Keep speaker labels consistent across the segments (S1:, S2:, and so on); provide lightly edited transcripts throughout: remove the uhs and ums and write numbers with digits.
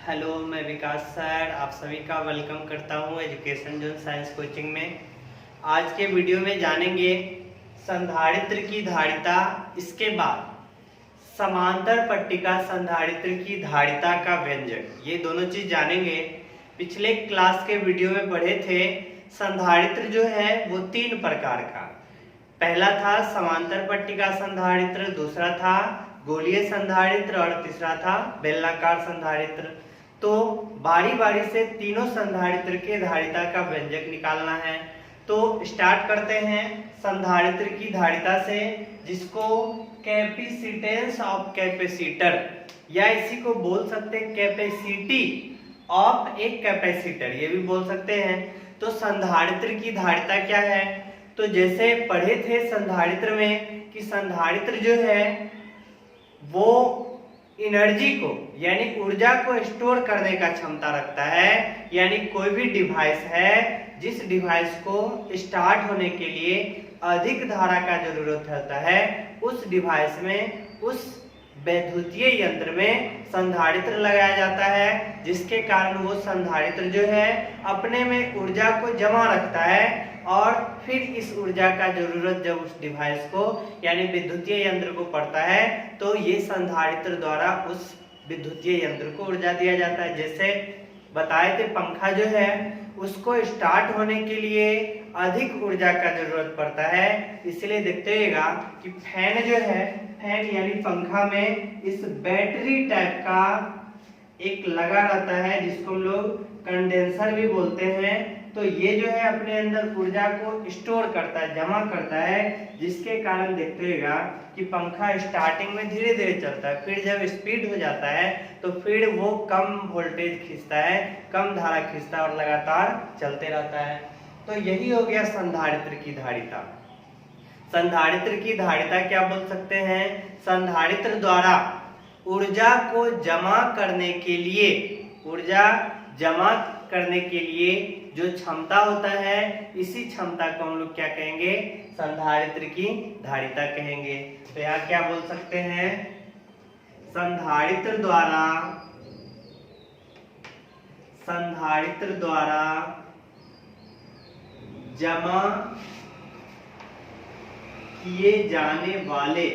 S1: Hello, मैं विकास sir आप सभी का वेलकम करता हूं एजुकेशन जोन साइंस कोचिंग में। आज के वीडियो में जानेंगे संधारित्र की धारिता, इसके बाद समांतर पट्टिका संधारित्र की धारिता का व्यंजक, ये दोनों चीज जानेंगे। पिछले क्लास के वीडियो में पढ़े थे संधारित्र जो है वो तीन प्रकार का। पहला था समांतर पट्टिका संधारित्र, दूसरा था गोलीय संधारित्र और तीसरा था बेलनाकार संधारित्र। तो बारी बारी से तीनों संधारित्र के धारिता का व्यंजक निकालना है। तो स्टार्ट करते हैं संधारित्र की धारिता से, जिसको कैपेसिटेंस ऑफ कैपेसिटर या इसी को बोल सकते हैं कैपेसिटी ऑफ एक कैपेसिटर, ये भी बोल सकते हैं। तो संधारित्र की धारिता क्या है? तो जैसे पढ़े थे संधारित्र में कि संधारित्र जो है वो एनर्जी को यानी ऊर्जा को स्टोर करने का क्षमता रखता है। यानी कोई भी डिवाइस है जिस डिवाइस को स्टार्ट होने के लिए अधिक धारा का जरूरत होता है, उस डिवाइस में, उस वैद्युतीय यंत्र में संधारित्र लगाया जाता है, जिसके कारण वो संधारित्र जो है अपने में ऊर्जा को जमा रखता है और फिर इस ऊर्जा का जरूरत जब उस डिवाइस को यानी विद्युतीय यंत्र को पड़ता है तो ये संधारित्र द्वारा उस विद्युतीय यंत्र को ऊर्जा दिया जाता है। जैसे बताए थे पंखा जो है उसको स्टार्ट होने के लिए अधिक ऊर्जा का जरूरत पड़ता है, इसलिए देखते होगा कि फैन जो है, फैन यानी पंखा में इस बैटरी टाइप का एक लगा रहता है जिसको हम लोग कंडेंसर भी बोलते हैं। तो ये जो है अपने अंदर ऊर्जा को स्टोर करता है, जमा करता है, जिसके कारण देखते होगा कि पंखा स्टार्टिंग में धीरे धीरे चलता है, फिर जब स्पीड हो जाता है तो फिर वो कम वोल्टेज खींचता है, कम धारा खींचता है और लगातार चलते रहता है। तो यही हो गया संधारित्र की धारिता। संधारित्र की धारिता क्या बोल सकते हैं? संधारित्र द्वारा ऊर्जा को जमा करने के लिए, ऊर्जा जमा करने के लिए जो क्षमता होता है, इसी क्षमता को हम लोग क्या कहेंगे? संधारित्र की धारिता कहेंगे। तो यहाँ क्या बोल सकते हैं? संधारित्र द्वारा जमा किए जाने वाले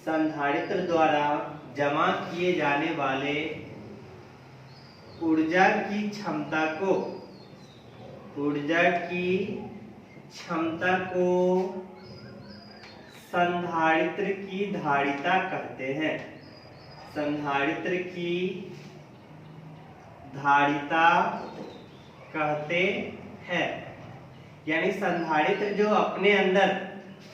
S1: संधारित्र द्वारा जमा किए जाने वाले ऊर्जा की क्षमता को संधारित्र की धारिता कहते हैं। संधारित्र की धारिता कहते हैं। यानी संधारित्र जो अपने अंदर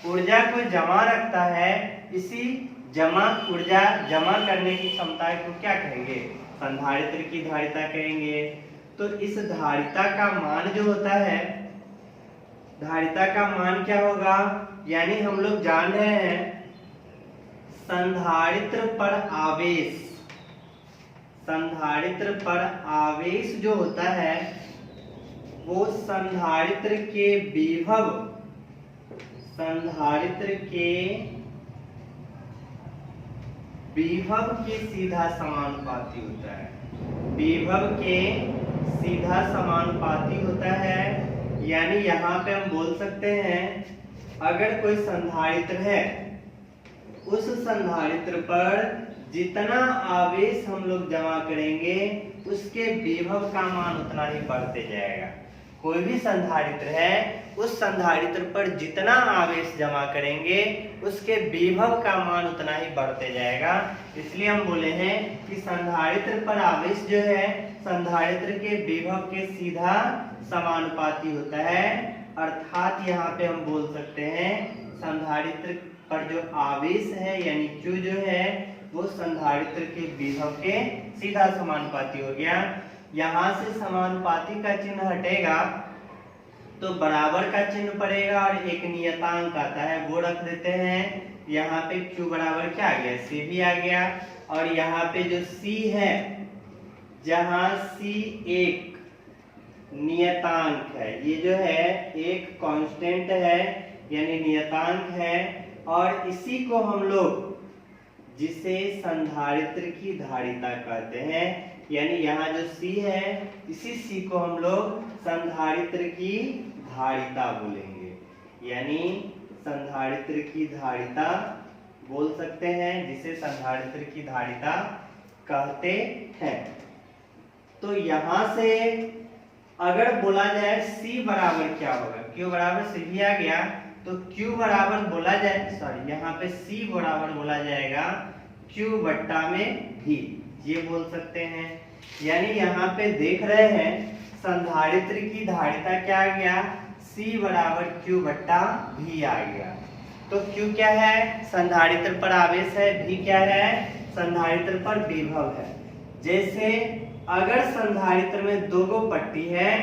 S1: ऊर्जा को जमा रखता है, इसी ऊर्जा जमा करने की क्षमता को क्या कहेंगे? संधारित्र की धारिता कहेंगे। तो इस धारिता का मान जो होता है, धारिता का मान क्या होगा? यानी हम लोग जान रहे हैं संधारित्र पर आवेश जो होता है वो संधारित्र के विभव के सीधा समानुपाती होता है। विभव के सीधा समानुपाती होता है। यानी यहाँ पे हम बोल सकते हैं अगर कोई संधारित्र है, उस संधारित्र पर जितना आवेश हम लोग जमा करेंगे उसके विभव का मान उतना ही बढ़ते जाएगा। कोई भी संधारित्र है, उस संधारित्र पर जितना आवेश जमा करेंगे उसके विभव का मान उतना ही बढ़ते जाएगा। इसलिए हम बोले हैं कि संधारित्र पर आवेश जो है संधारित्र के विभव के सीधा समानुपाती होता है। अर्थात यहाँ पे हम बोल सकते हैं संधारित्र पर जो आवेश है यानी Q जो है वो संधारित्र के विभव के सीधा समानुपाती हो गया। यहाँ से समानुपाती का चिन्ह हटेगा तो बराबर का चिन्ह पड़ेगा और एक नियतांक आता है वो रख देते हैं। यहाँ पे Q बराबर क्या आ गया? C भी आ गया। और यहाँ पे जो C है, जहाँ C एक नियतांक है, ये जो है एक कांस्टेंट है, यानी नियतांक है, और इसी को हम लोग जिसे संधारित्र की धारिता कहते हैं, यानी यहाँ जो C है इसी C को हम लोग संधारित्र की धारिता बोलेंगे, यानी संधारित्र की धारिता बोल सकते हैं, जिसे संधारित्र की धारिता कहते हैं। तो यहाँ से अगर बोला जाए C बराबर क्या होगा, Q बराबर C भी आ गया, तो Q बराबर बोला जाए, सॉरी यहाँ पे C बराबर बोला जाएगा Q बट्टा में V, ये बोल सकते हैं। यानी यहाँ पे देख रहे हैं संधारित्र की धारिता क्या आ गया, C बराबर Q बट्टा V आ गया। तो Q क्या है, संधारित्र पर आवेश है, V क्या है, संधारित्र पर विभव है। जैसे अगर संधारित्र में दो गो पट्टी है,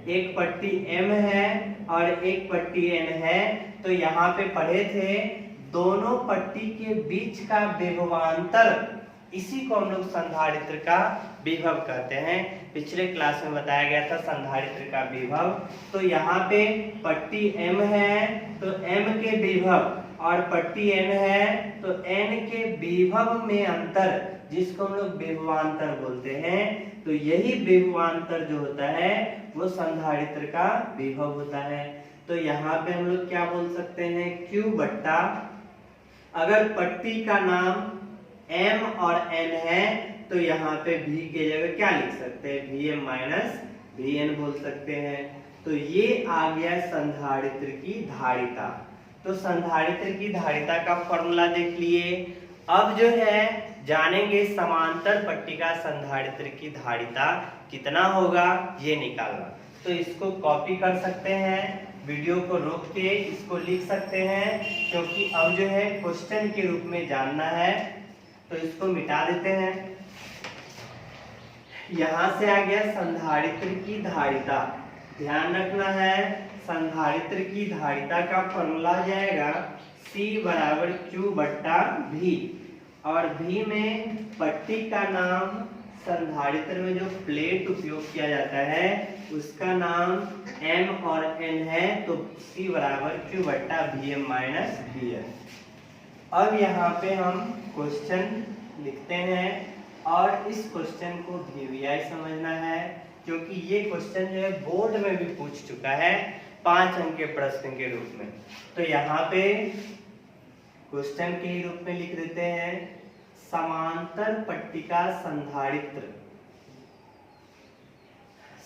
S1: एक पट्टी M है और एक पट्टी N है, तो यहाँ पे पढ़े थे दोनों पट्टी के बीच का विभवांतर, इसी को हम लोग संधारित्र का विभव कहते हैं। पिछले क्लास में बताया गया था संधारित्र का विभव। तो यहाँ पे पट्टी M है तो M के विभव, और पट्टी N है तो N के विभव में अंतर, जिसको हम लोग विभवांतर बोलते हैं। तो यही विभवांतर जो होता है वो संधारित्र का विभव होता है। तो यहाँ पे हम लोग क्या बोल सकते हैं, Q बट्टा, अगर पट्टी का नाम M और N है तो यहाँ पे V के जगह क्या लिख सकते हैं, Vm माइनस Vn बोल सकते हैं। तो ये आ गया संधारित्र की धारिता। तो संधारित्र की धारिता का फॉर्मूला देख लिए। अब जो है जानेंगे समांतर पट्टिका संधारित्र की धारिता कितना होगा ये निकालना। तो इसको कॉपी कर सकते हैं, वीडियो को रोक के इसको लिख सकते हैं, क्योंकि अब जो है क्वेश्चन के रूप में जानना है। तो इसको मिटा देते हैं। यहां से आ गया संधारित्र की धारिता। ध्यान रखना है संधारित्र की धारिता का फॉर्मूला जाएगा C बराबर Q बट्टा V, और V में पट्टी का नाम, संधारित्र में जो प्लेट उपयोग किया जाता है उसका नाम M और N है, तो C बराबर Q बट्टा Vm माइनस Vn। अब यहाँ पे हम क्वेश्चन लिखते हैं, और इस क्वेश्चन को VVI समझना है, क्योंकि ये क्वेश्चन जो है बोर्ड में भी पूछ चुका है 5 अंक के प्रश्न के रूप में। तो यहाँ पे क्वेश्चन के ही रूप में लिख देते हैं, समांतर पट्टिका संधारित्र,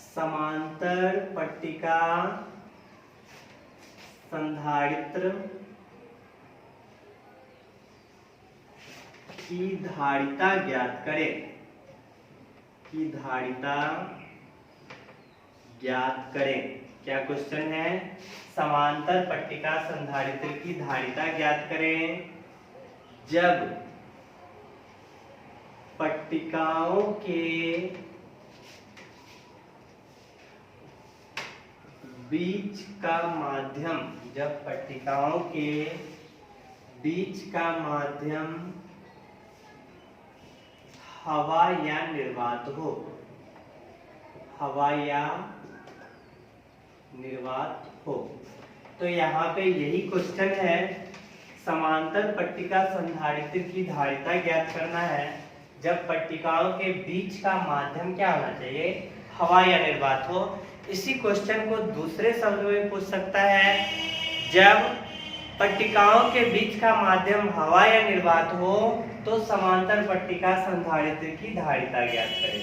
S1: समांतर पट्टिका संधारित्र की धारिता ज्ञात करें, की धारिता ज्ञात करें। क्या क्वेश्चन है, समांतर पट्टिका संधारित्र की धारिता ज्ञात करें जब पट्टिकाओं के बीच का माध्यम, जब पट्टिकाओं के बीच का माध्यम हवा या निर्वात हो, हवा या निर्वात हो। तो यहाँ पे यही क्वेश्चन है, समांतर पट्टिका संधारित्र की धारिता ज्ञात करना है जब पट्टिकाओं के बीच का माध्यम क्या होना चाहिए, हवा या निर्वात हो। इसी क्वेश्चन को दूसरे शब्द में पूछ सकता है, जब पट्टिकाओं के बीच का माध्यम हवा या निर्वात हो तो समांतर पट्टिका संधारित्र की धारिता ज्ञात करें।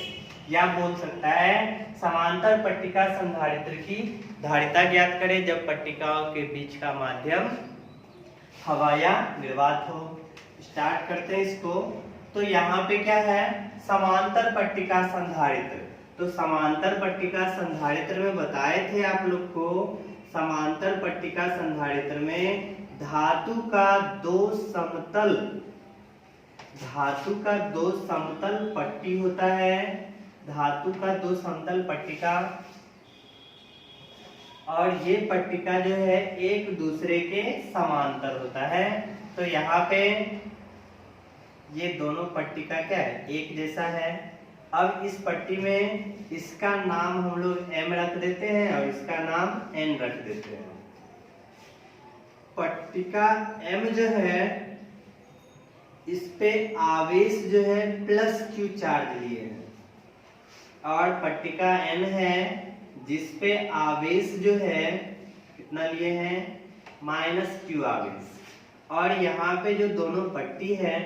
S1: या बोल सकता है समांतर पट्टिका संधारित्र की धारिता ज्ञात करें जब पट्टिकाओं के बीच का माध्यम हवा या निर्वात हो। स्टार्ट करते हैं इसको। तो यहाँ पे क्या है, समांतर पट्टिका संधारित्र। तो समांतर पट्टिका संधारित्र में बताए थे आप लोग को, समांतर पट्टिका संधारित्र में धातु का दो समतल पट्टी होता है, धातु का दो समतल पट्टिका, और ये पट्टिका जो है एक दूसरे के समांतर होता है। तो यहाँ पे ये दोनों पट्टिका क्या है, एक जैसा है। अब इस पट्टी में इसका नाम हम लोग M रख देते हैं और इसका नाम N रख देते हैं। पट्टिका M जो है इस पे आवेश जो है प्लस Q चार्ज लिए हैं, और पट्टिका N है जिस पे आवेश जो है कितना लिए हैं, माइनस Q आवेश। और यहाँ पे जो दोनों पट्टी है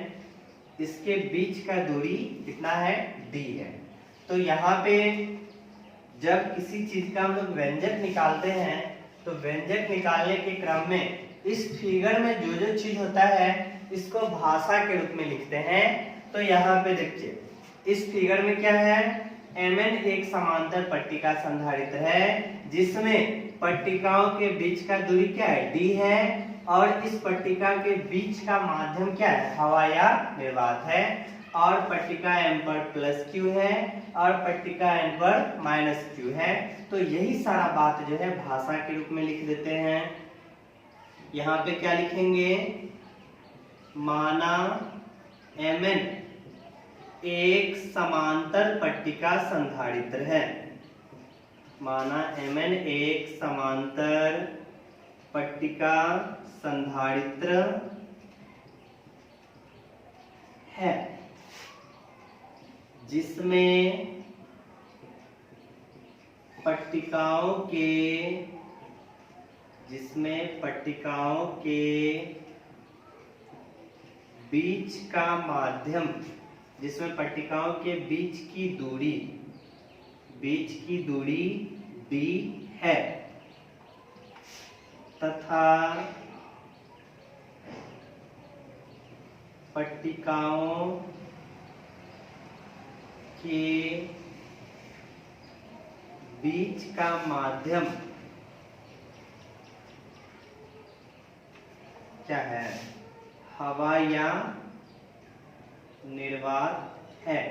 S1: इसके बीच का दूरी कितना है, D है। तो यहाँ पे जब किसी चीज का हम लोग व्यंजक निकालते हैं तो व्यंजक निकालने के क्रम में इस फिगर में जो जो चीज होता है इसको भाषा के रूप में लिखते हैं। तो यहाँ पे देखिए इस फिगर में क्या है, Mn एक समांतर पट्टिका संधारित्र है जिसमें पट्टिकाओं के बीच का दूरी क्या है, D है, और इस पट्टिका के बीच का माध्यम क्या है, हवा या निर्वात है, और पट्टिका M पर प्लस Q है और पट्टिका N पर माइनस Q है। तो यही सारा बात जो है भाषा के रूप में लिख देते हैं। यहाँ पे क्या लिखेंगे, माना Mn एक समांतर पट्टिका संधारित्र है, माना Mn एक समांतर पट्टिका संधारित्र है जिसमें पट्टिकाओं के बीच का माध्यम, जिसमें पट्टिकाओं के बीच की दूरी D है, तथा पट्टिकाओं के बीच का माध्यम क्या है, हवा या निर्वात है।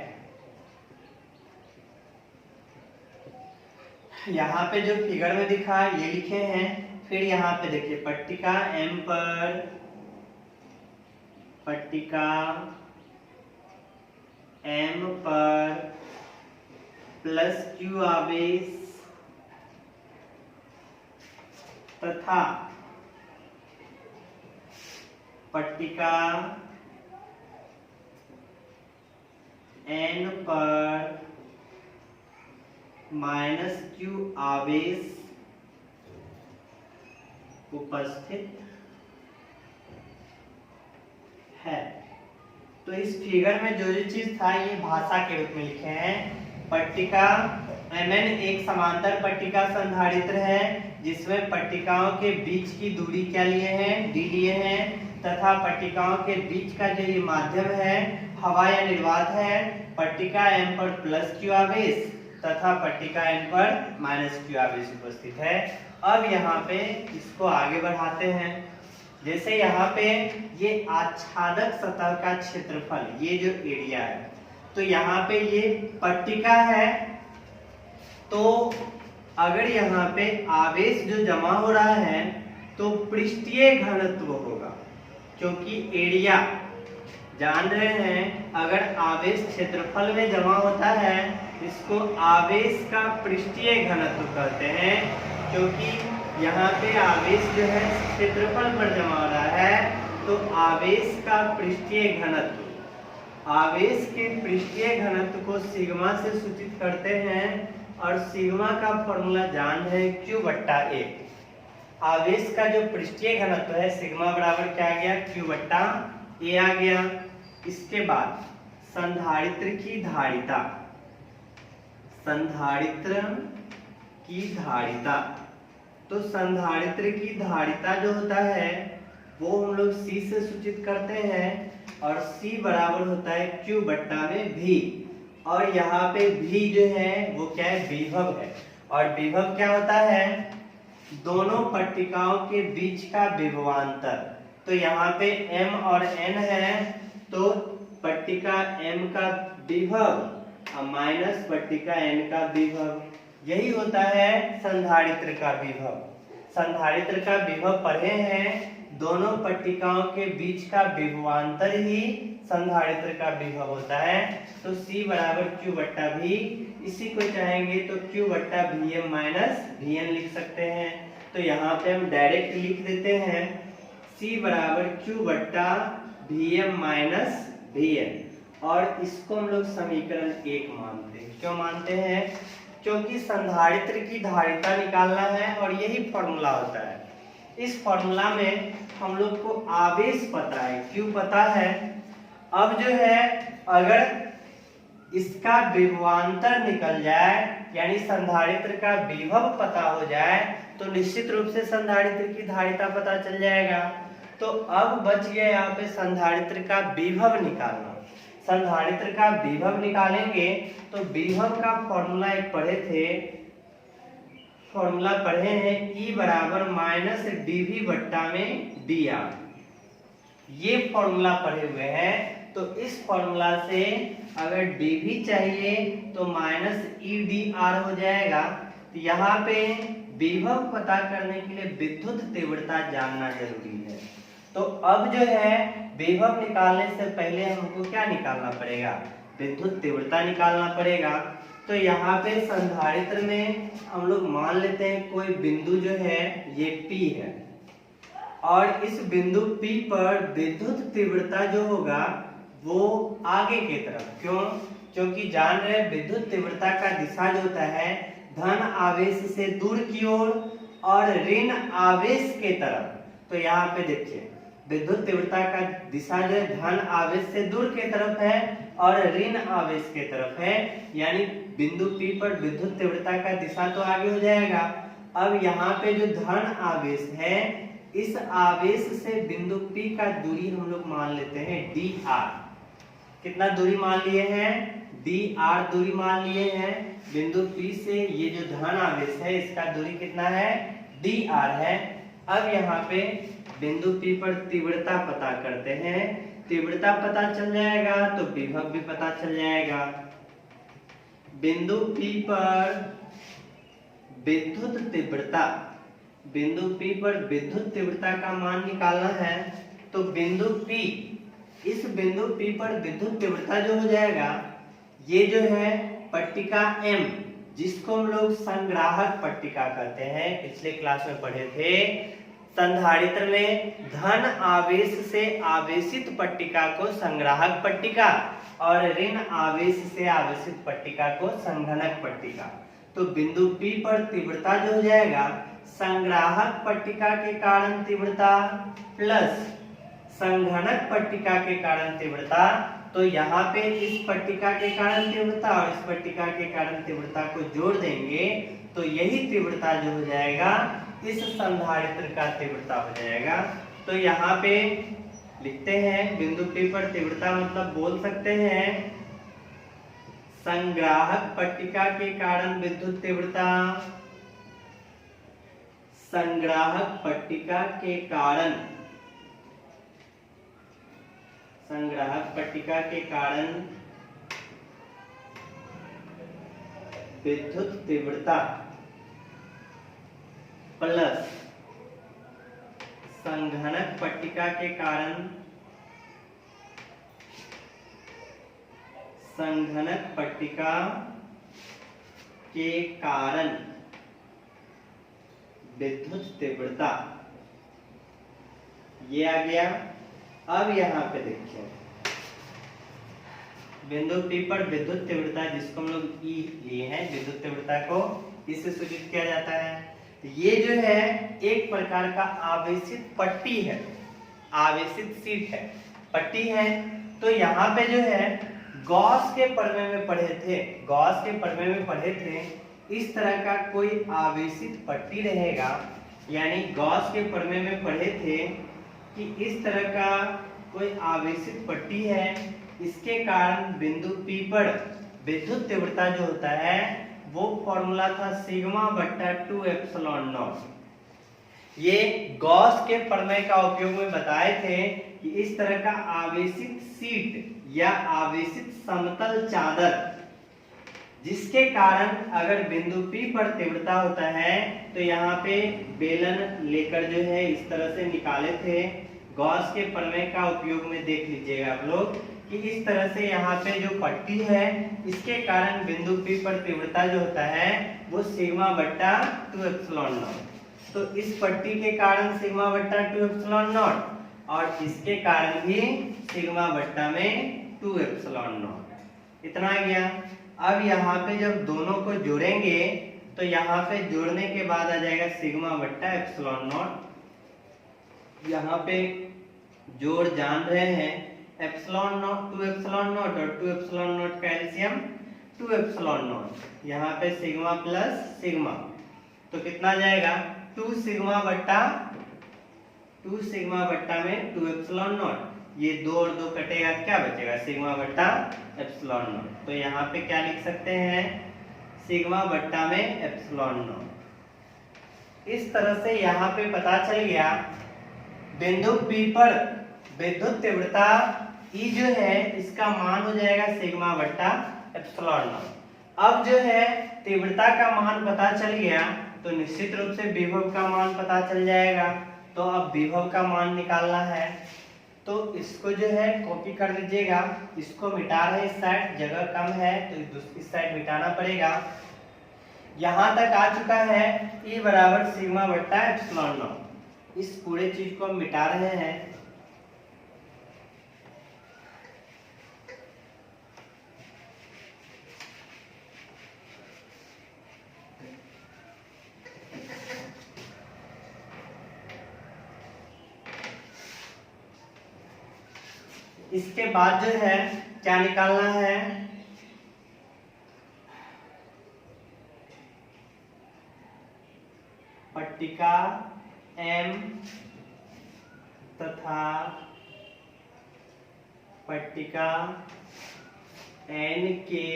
S1: यहाँ पे जो फिगर में दिखा ये लिखे हैं। फिर यहाँ पे देखिए पट्टिका M पर प्लस Q आवेश तथा पट्टिका N पर माइनस Q आवेश उपस्थित है। तो इस फिगर में जो चीज था ये भाषा के रूप में लिखे हैं। पट्टिका Mn एक समांतर पट्टिका संधारित्र है जिसमें पट्टिकाओं के बीच की दूरी क्या लिए हैं, D लिए हैं, तथा पट्टिकाओं के बीच का जो ये माध्यम है हवा या निर्वात है। पट्टिका M पर प्लस Q आवेश तथा पट्टिका N पर माइनस Q आवेश उपस्थित है। अब यहाँ पे इसको आगे बढ़ाते हैं। जैसे यहाँ पे ये आच्छादक सतह का क्षेत्रफल, ये जो एरिया है, तो यहाँ पे ये पट्टिका है, तो अगर यहाँ पे आवेश जो जमा हो रहा है तो पृष्ठीय घनत्व होगा, क्योंकि एरिया जान रहे हैं अगर आवेश क्षेत्रफल में जमा होता है इसको आवेश का पृष्ठीय घनत्व कहते हैं, क्योंकि यहाँ पे आवेश जो है क्षेत्रफल पर जमा हो रहा है। तो आवेश का पृष्ठीय घनत्व, आवेश के पृष्ठीय घनत्व को सिग्मा से सूचित करते हैं, और सिग्मा का फॉर्मूला जान है Q बट्टा A। आवेश का जो पृष्ठीय घनत्व है सिग्मा बराबर क्या आ गया, Q बट्टा A आ गया। इसके बाद संधारित्र की धारिता, संधारित्र की धारिता, तो संधारित्र की धारिता जो होता है वो हम लोग C से सूचित करते हैं, और C बराबर होता है Q बट्टा में V, और यहाँ पे V जो है वो क्या है, विभव है। और विभव क्या होता है, दोनों पट्टिकाओं के बीच का विभवांतर। तो यहाँ पे M और N है, तो पट्टिका M का विभव और माइनस पट्टिका N का विभव, यही होता है संधारित्र का विभव। संधारित्र का विभव पढ़े हैं, दोनों पट्टिकाओं के बीच का विभवांतर ही संधारित्र का विभव होता है। तो C बराबर Q बट्टा V, इसी को चाहेंगे तो Q बट्टा Vm माइनस Vn लिख सकते हैं। तो यहाँ पे हम डायरेक्ट लिख देते हैं C बराबर Q बट्टा Vm माइनस Vn, और इसको हम लोग समीकरण 1 मानते हैं। क्यों मानते हैं? क्योंकि संधारित्र की धारिता निकालना है और यही फॉर्मूला होता है। इस फॉर्मूला में हम लोग को आवेश पता है, Q पता है। अब जो है अगर इसका विभवांतर निकल जाए, यानी संधारित्र का विभव पता हो जाए, तो निश्चित रूप से संधारित्र की धारिता पता चल जाएगा। तो अब बच गया यहाँ पे संधारित्र का विभव निकालना। संधारित्र का विभव निकालेंगे तो विभव का फॉर्मूला एक पढ़े थे, फॉर्मूला पढ़े हैं E बराबर माइनस dV बट्टा में dr। ये फॉर्मूला पढ़े हुए हैं। तो इस फॉर्मूला से अगर dV चाहिए तो माइनस EdR हो जाएगा। तो यहाँ पे विभव पता करने के लिए विद्युत तीव्रता जानना जरूरी है। तो अब जो है विभव निकालने से पहले हमको क्या निकालना पड़ेगा? विद्युत तीव्रता निकालना पड़ेगा। तो यहाँ पे संधारित्र में हम लोग मान लेते हैं कोई बिंदु जो है ये P है, और इस बिंदु P पर विद्युत तीव्रता जो होगा वो आगे की तरफ। क्यों? क्योंकि जान रहे विद्युत तीव्रता का दिशा जो होता है धन आवेश से दूर की ओर और ऋण आवेश के तरफ। तो यहाँ पे देखिए विद्युत तीव्रता का दिशा जो है धन आवेश से दूर के तरफ है और ऋण आवेश के तरफ है, यानी बिंदु P पर विद्युत तीव्रता का दिशा तो आगे हो जाएगा। अब यहाँ पे जो धन आवेश है, इस आवेश से बिंदु P का दूरी हम लोग मान लेते हैं dr। कितना दूरी मान लिए हैं? dr दूरी मान लिए हैं। बिंदु P से ये जो धन आवेश है इसका दूरी कितना है? dr है। अब यहाँ पे बिंदु P पर तीव्रता पता करते हैं। तीव्रता पता चल जाएगा तो विभव भी पता चल जाएगा। बिंदु P पर विद्युत तीव्रता, बिंदु P पर विद्युत तीव्रता का मान निकालना है। तो बिंदु P, इस बिंदु P पर विद्युत तीव्रता जो हो जाएगा ये जो है पट्टिका M, जिसको हम लोग संग्राहक पट्टिका कहते हैं, पिछले क्लास में पढ़े थे। संधारित्र में धन आवेश से आवेशित पट्टिका को संग्राहक पट्टिका और ऋण आवेश से आवेशित पट्टिका को संघनक पट्टिका। तो बिंदु P पर तीव्रता जो हो जाएगा संग्राहक पट्टिका के कारण तीव्रता प्लस संघनक पट्टिका के कारण तीव्रता। तो यहाँ पे इस पट्टिका के कारण तीव्रता और इस पट्टिका के कारण तीव्रता को जोड़ देंगे तो यही तीव्रता जो हो जाएगा इस संधारित्र का तीव्रता हो जाएगा। तो यहाँ पे लिखते हैं बिंदु P पर तीव्रता मतलब बोल सकते हैं संग्राहक पट्टिका के कारण विद्युत तीव्रता, संग्राहक पट्टिका के कारण, संग्राहक पट्टिका के कारण विद्युत तीव्रता प्लस संघनक पट्टिका के कारण, संघनक पट्टिका के कारण विद्युत तीव्रता, ये आ गया। अब यहाँ पे देखिए बिंदु P पर विद्युत तीव्रता जिसको हम लोग E लिए हैं, विद्युत तीव्रता को इससे सूचित किया जाता है। ये जो है एक प्रकार का आवेशित पट्टी है, आवेशित शीट है, पट्टी है। तो यहाँ पे जो है गॉस के प्रमेय में पढ़े थे, गॉस के प्रमेय में पढ़े थे इस तरह का कोई आवेशित पट्टी रहेगा, यानी गॉस के प्रमेय में पढ़े थे कि इस तरह का कोई आवेशित पट्टी है, इसके कारण बिंदु P पर विद्युत तीव्रता जो होता है वो फॉर्मूला था सिग्मा बट्टा 2 एप्सिलॉन नॉट। ये गॉस के प्रमेय का उपयोग में बताए थे कि इस तरह का आवेशित शीट या आवेशित समतल चादर जिसके कारण अगर बिंदु P पर तीव्रता होता है तो यहाँ पे बेलन लेकर जो है इस तरह से निकाले थे। गॉस के प्रमेय का उपयोग में देख लीजिएगा आप लोग कि इस तरह से यहाँ पे जो पट्टी है इसके कारण बिंदु P पर तीव्रता जो होता है वो सिग्मा बट्टा 2 एप्सिलॉन नॉट। तो इस पट्टी के कारण सिग्मा बट्टा 2 एप्सिलॉन नॉट और इसके कारण भी सिग्मा बट्टा में 2 एप्सिलॉन नॉट। इतना आ गया। अब यहाँ पे जब दोनों को जोड़ेंगे तो यहाँ पे जोड़ने के बाद आ जाएगा सिग्मा बट्टा एप्सिलॉन नॉट। यहाँ पे जोड़ जान रहे हैं एप्सिलॉन नॉट 2 एप्सिलॉन नॉट और 2 एप्सिलॉन नॉट का एलसीएम 2 एप्सिलॉन नॉट। यहाँ पे सिग्मा प्लस सिग्मा तो कितना जाएगा 2 सिग्मा बट्टा में 2 एप्सिलॉन नॉट। ये 2 और 2 कटेगा, क्या बचेगा सिग्मा बट्टा एप्सिलॉन नॉट। तो यहाँ पे क्या लिख सकते हैं सिग्मा बट्टा में एप्सिलॉन नॉट। इस तरह से यहाँ पे पता चल गया बिंदु P पर विद्युत तीव्रता E जो है इसका मान हो जाएगा सिग्मा बट्टा एप्सिलॉन नॉट। अब जो है तीव्रता का मान पता चल गया तो निश्चित रूप से विभव का मान पता चल जाएगा। तो अब विभव का मान निकालना है तो इसको जो है कॉपी कर लीजिएगा। इसको मिटा रहे इस साइड, जगह कम है तो इस साइड मिटाना पड़ेगा। यहाँ तक आ चुका है E बराबर सिग्मा बट्टा एप्सिलॉन नॉट। इस पूरे चीज को हम मिटा रहे हैं। इसके बाद जो है क्या निकालना है पट्टिका M तथा पट्टिका N के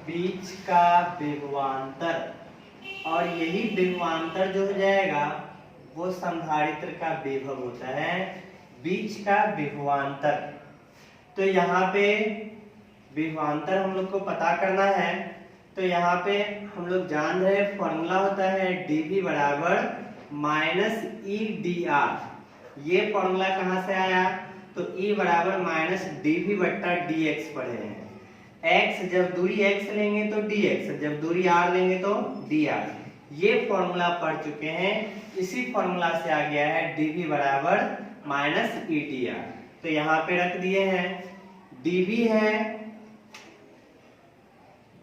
S1: बीच का विभवांतर और यही विभवांतर जो हो जाएगा वो संधारित्र का विभव होता है, बीच का विभवांतर। तो यहाँ पे विभवांतर हम लोग को पता करना है। तो यहाँ पे हम लोग जान रहे हैं फॉर्मूला होता है dV बराबर माइनस EdR। ये फॉर्मूला कहाँ से आया तो E बराबर माइनस dV बट्टा dx पढ़े हैं। x जब दूरी x लेंगे तो dx, जब दूरी r लेंगे तो dr। ये फॉर्मूला पढ़ चुके हैं। इसी फॉर्मूला से आ गया है dV बराबर माइनस EdR। तो यहाँ पे रख दिए हैं dV है,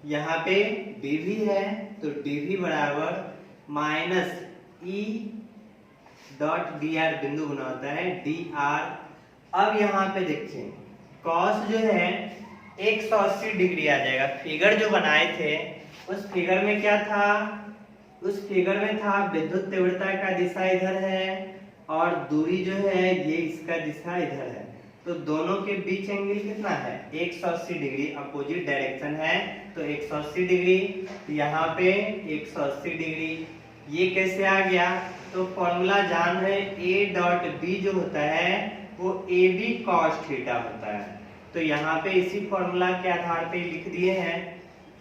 S1: यहाँ पे dV है तो dV बराबर माइनस E डॉट dr बिंदु बना होता है dr। अब यहाँ पे देखिए cos जो है 180 डिग्री आ जाएगा। फिगर जो बनाए थे उस फिगर में क्या था, उस फिगर में था विद्युत तीव्रता का दिशा इधर है और दूरी जो है ये इसका दिशा इधर है। तो दोनों के बीच एंगल कितना है 180 डिग्री, अपोजिट डायरेक्शन है तो 180 डिग्री। यहाँ पे 180 डिग्री। ये कैसे आ गया तो फॉर्मूला जान रहे A डॉट B जो होता है वो AB cos थीटा होता है। तो यहाँ पे इसी फॉर्मूला के आधार पे लिख दिए हैं।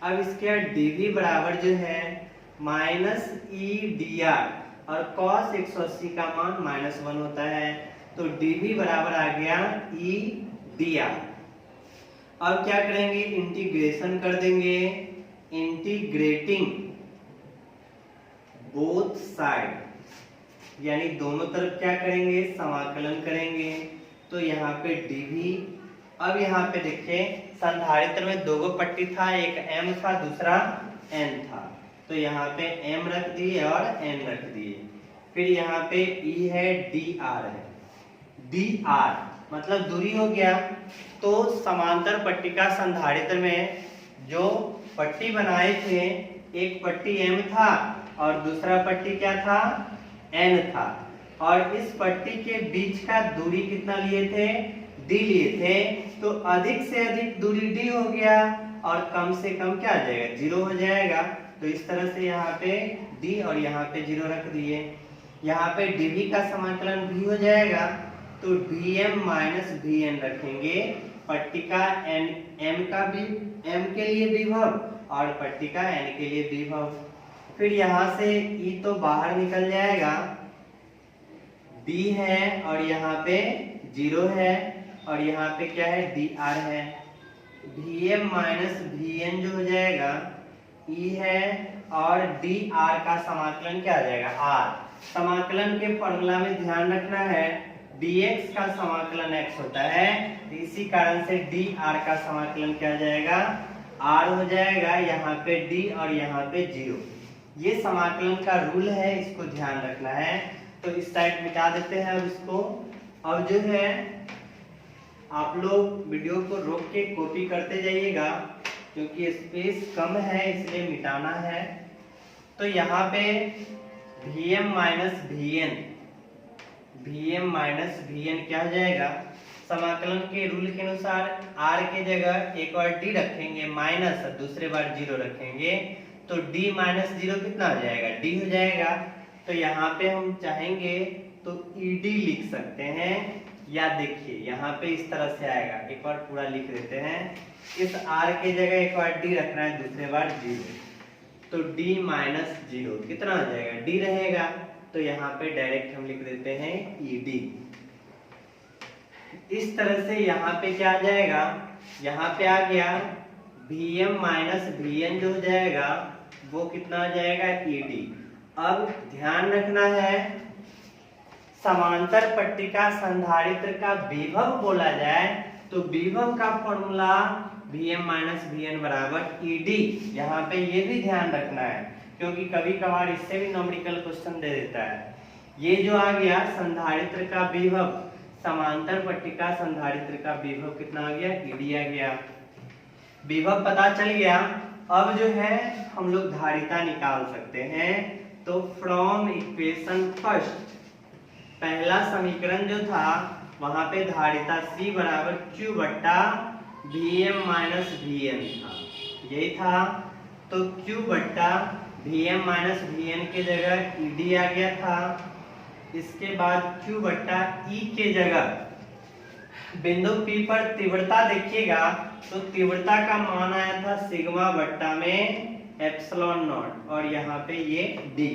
S1: अब इसके dV बराबर जो है माइनस EdR और cos 180 का मान -1 होता है तो dV बराबर आ गया EdR। अब क्या करेंगे इंटीग्रेशन कर देंगे, इंटीग्रेटिंग बोथ साइड यानी दोनों तरफ क्या करेंगे समाकलन करेंगे। तो यहाँ पे dV। अब यहाँ पे देखिए संधारित्र में दो पट्टी था, एक M था दूसरा N था। तो यहाँ पे M रख दिए और N रख दिए। फिर यहाँ पे E है dr है, dr मतलब दूरी हो गया। तो समांतर पट्टिका संधारित्र में जो पट्टी बनाए थे एक पट्टी M था और दूसरा पट्टी क्या था N था और इस पट्टी के बीच का दूरी कितना लिए थे D लिए थे। तो अधिक से अधिक दूरी D हो गया और कम से कम क्या आ जाएगा 0 हो जाएगा। तो इस तरह से यहाँ पे D और यहाँ पे 0 रख दिए। यहाँ पे dV का समाकलन V हो जाएगा तो dm माइनस Vn रखेंगे। पट्टिका M का भी M के लिए विभव और पट्टिका N के लिए विभव। फिर यहाँ से E तो बाहर निकल जाएगा, D है और यहाँ पे 0 है और यहाँ पे क्या है dr है। Vm माइनस Vn जो हो जाएगा ई है और डी आर का समाकलन क्या आ जाएगा आर। समाकलन के फॉर्मूला में ध्यान रखना है dx का समाकलन x होता है, तो इसी कारण से dr का समाकलन क्या आ जाएगा r हो जाएगा। यहाँ पे d और यहाँ पे 0, ये समाकलन का रूल है, इसको ध्यान रखना है। तो इस साइड मिटा देते हैं अब इसको। अब जो है आप लोग वीडियो को रोक के कॉपी करते जाइएगा, क्योंकि स्पेस कम है इसलिए मिटाना है। तो यहाँ पे Vm माइनस Vn क्या हो जाएगा, समाकलन के रूल के अनुसार r के जगह एक बार d रखेंगे माइनस और दूसरे बार 0 रखेंगे, तो d माइनस 0 कितना हो जाएगा d हो जाएगा। तो यहाँ पे हम चाहेंगे तो ed लिख सकते हैं, या देखिए यहाँ पे इस तरह से आएगा, एक बार पूरा लिख देते हैं। इस r के जगह एक बार d रखना है, दूसरे बार 0, तो d माइनस 0 कितना हो जाएगा d रहेगा। तो यहाँ पे डायरेक्ट हम लिख देते हैं ed। इस तरह से यहाँ पे क्या आ जाएगा, यहाँ पे आ गया Vm माइनस Vn जो हो जाएगा वो कितना आ जाएगा ed। अब ध्यान रखना है समांतर पट्टिका संधारित्र का विभव बोला जाए तो विभव का फॉर्मूला Vm माइनस Vn बराबर ed। यहाँ पे ये भी ध्यान रखना है, क्योंकि कभी कभार इससे भी न्यूमेरिकल क्वेश्चन दे देता है। ये जो आ गया संधारित्र का विभव, समांतर पट्टिका संधारित्र का विभव कितना आ गया ed आ गया। विभव पता चल गया। अब जो है हम लोग धारिता निकाल सकते हैं। तो फ्रॉम इक्वेशन फर्स्ट, पहला समीकरण जो था वहां पे धारिता C बराबर Q बट्टा Vm माइनस Vn था, यही था। तो Q बट्टा Vm माइनस Vn के जगह ed आ गया था। इसके बाद Q बट्टा E के जगह बिंदु P पर तीव्रता देखिएगा तो तीव्रता का मान आया था सिग्मा बट्टा में एप्सिलॉन नॉट, और यहाँ पे ये D।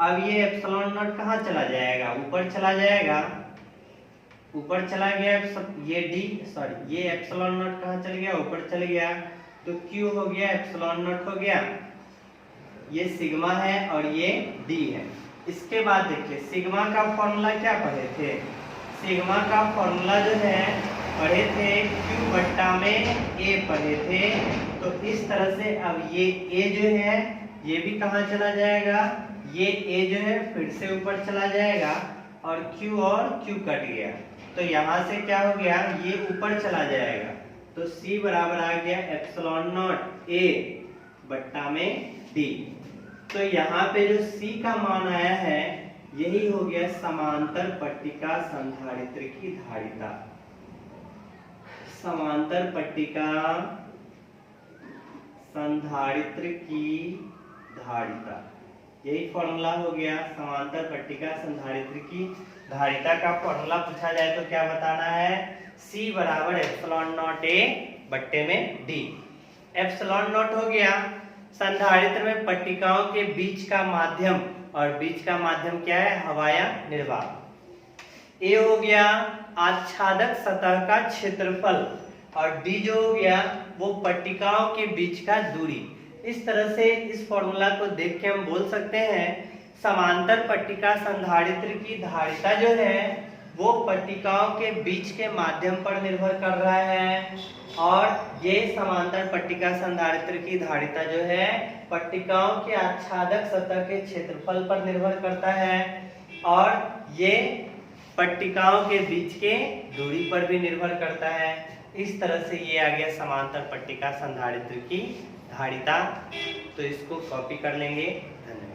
S1: अब ये एप्सिलॉन नॉट कहाँ चला जाएगा, ऊपर चला जाएगा, ऊपर चला गया ये ये एप्सिलॉन नॉट कहाँ चल गया, ऊपर चल गया। तो Q हो गया एप्सिलॉन नॉट हो गया, ये सिग्मा है और ये D है। इसके बाद देखिए सिग्मा का फॉर्मूला क्या पढ़े थे, सिग्मा का फॉर्मूला जो है पढ़े थे Q बट्टा में A पढ़े थे। तो इस तरह से अब ये A जो है ये भी कहाँ चला जाएगा, ये A जो है फिर से ऊपर चला जाएगा और Q कट गया, तो यहाँ से क्या हो गया ये ऊपर चला जाएगा। तो C बराबर आ गया एप्सिलॉन नॉट A बट्टा में D। तो यहाँ पे जो C का मान आया है यही हो गया समांतर पट्टिका संधारित्र की धारिता। समांतर पट्टिका संधारित्र की धारिता, यही फॉर्मूला हो गया। समांतर पट्टिका संधारित्र की धारिता का फॉर्मूला पूछा जाए तो क्या बताना है, C बराबर एप्सिलॉन नॉट A बट्टे में D। एप्सिलॉन नॉट हो गया संधारित्र में पट्टिकाओं के बीच का माध्यम, और बीच का माध्यम क्या है हवाया निर्वात। A हो गया आच्छादक सतह का क्षेत्रफल, और D जो हो गया वो पट्टिकाओं के बीच का दूरी। इस तरह से इस फॉर्मूला को देख के हम बोल सकते हैं समांतर पट्टिका संधारित्र की धारिता जो है वो पट्टिकाओं के बीच के माध्यम पर निर्भर कर रहा है, और ये समांतर पट्टिका संधारित्र की धारिता जो है पट्टिकाओं के आच्छादक सतह के क्षेत्रफल पर निर्भर करता है, और ये पट्टिकाओं के बीच के दूरी पर भी निर्भर करता है। इस तरह से ये आ गया समांतर पट्टिका संधारित्र की धारिता। तो इसको कॉपी कर लेंगे। धन्यवाद।